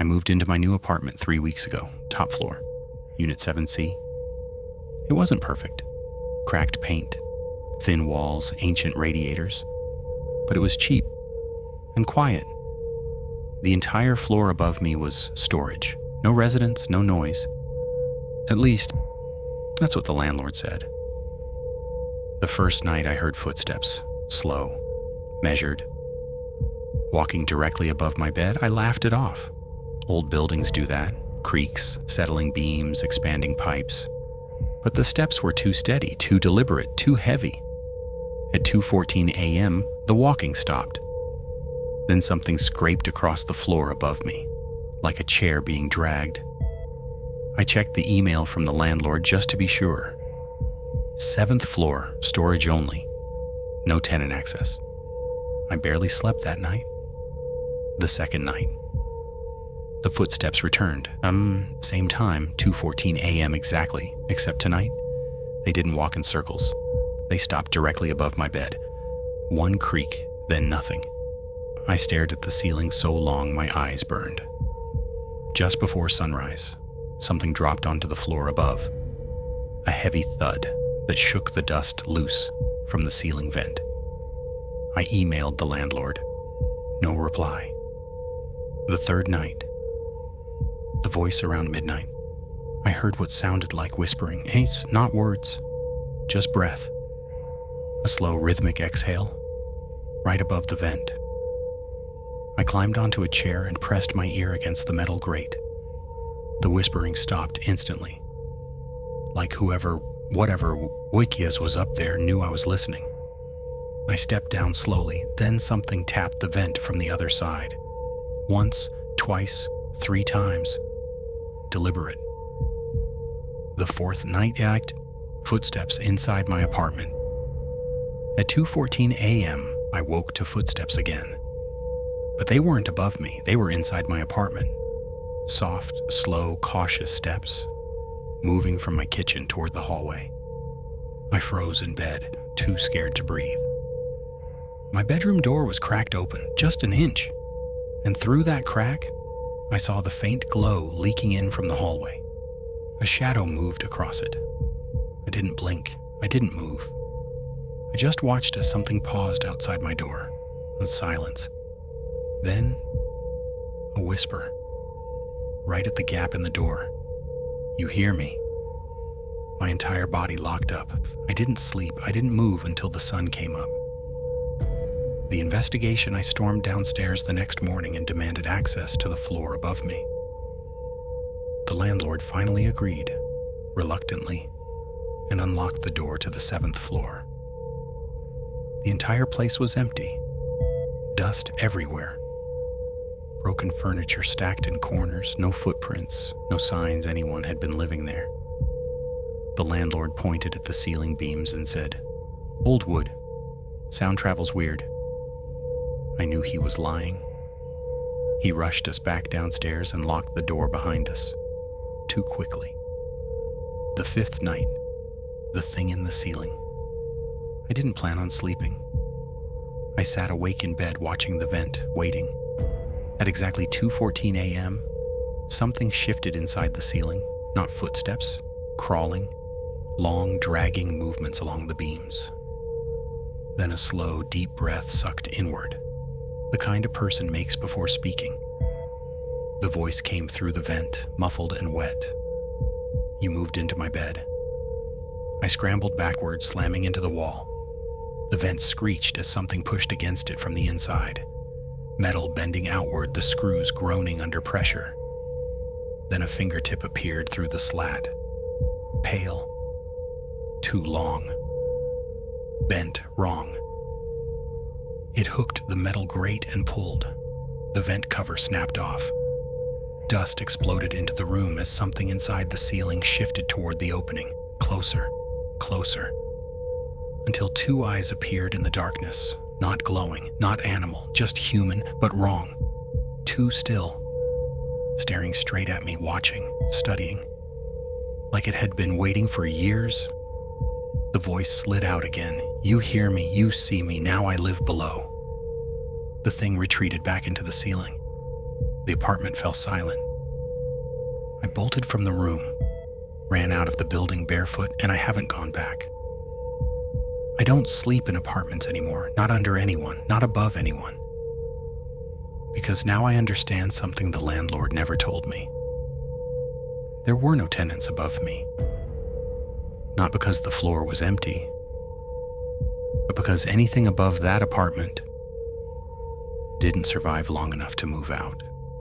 I moved into my new apartment 3 weeks ago, top floor, Unit 7C. It wasn't perfect. Cracked paint, thin walls, ancient radiators. But it was cheap and quiet. The entire floor above me was storage. No residents, no noise. At least, that's what the landlord said. The first night I heard footsteps, slow, measured. Walking directly above my bed, I laughed it off. Old buildings do that. Creaks, settling beams, expanding pipes. But the steps were too steady, too deliberate, too heavy. At 2:14 a.m., the walking stopped. Then something scraped across the floor above me, like a chair being dragged. I checked the email from the landlord just to be sure. 7th floor, storage only. No tenant access. I barely slept that night. The second night. The footsteps returned. Same time, 2:14 a.m. exactly, except tonight, they didn't walk in circles. They stopped directly above my bed. One creak, then nothing. I stared at the ceiling so long my eyes burned. Just before sunrise, something dropped onto the floor above. A heavy thud that shook the dust loose from the ceiling vent. I emailed the landlord. No reply. The third night, the voice around midnight. I heard what sounded like whispering. Ace, not words, just breath. A slow rhythmic exhale, right above the vent. I climbed onto a chair and pressed my ear against the metal grate. The whispering stopped instantly. Like whatever Wikias was up there knew I was listening. I stepped down slowly, then something tapped the vent from the other side. Once, twice, 3 times. Deliberate. The fourth night act, footsteps inside my apartment. At 2:14 a.m., I woke to footsteps again. But they weren't above me, they were inside my apartment. Soft, slow, cautious steps, moving from my kitchen toward the hallway. I froze in bed, too scared to breathe. My bedroom door was cracked open, just an inch, and through that crack, I saw the faint glow leaking in from the hallway. A shadow moved across it. I didn't blink, I didn't move. I just watched as something paused outside my door, in silence. Then, a whisper, right at the gap in the door. You hear me? My entire body locked up. I didn't sleep, I didn't move until the sun came up. The investigation, I stormed downstairs the next morning and demanded access to the floor above me. The landlord finally agreed, reluctantly, and unlocked the door to the 7th floor. The entire place was empty. Dust everywhere. Broken furniture stacked in corners, no footprints, no signs anyone had been living there. The landlord pointed at the ceiling beams and said, "Old wood. Sound travels weird." I knew he was lying. He rushed us back downstairs and locked the door behind us. Too quickly. The 5th night, the thing in the ceiling. I didn't plan on sleeping. I sat awake in bed watching the vent, waiting. At exactly 2:14 a.m., something shifted inside the ceiling, not footsteps, crawling, long, dragging movements along the beams. Then a slow, deep breath sucked inward, the kind a person makes before speaking. The voice came through the vent, muffled and wet. You moved into my bed. I scrambled backward, slamming into the wall. The vent screeched as something pushed against it from the inside. Metal bending outward, the screws groaning under pressure. Then a fingertip appeared through the slat. Pale. Too long. Bent wrong. It hooked the metal grate and pulled. The vent cover snapped off. Dust exploded into the room as something inside the ceiling shifted toward the opening. Closer, closer. Until 2 eyes appeared in the darkness. Not glowing, not animal, just human, but wrong. Too still. Staring straight at me, watching, studying. Like it had been waiting for years. The voice slid out again. You hear me, you see me, now I live below. The thing retreated back into the ceiling. The apartment fell silent. I bolted from the room, ran out of the building barefoot, and I haven't gone back. I don't sleep in apartments anymore, not under anyone, not above anyone. Because now I understand something the landlord never told me. There were no tenants above me. Not because the floor was empty, but because anything above that apartment didn't survive long enough to move out.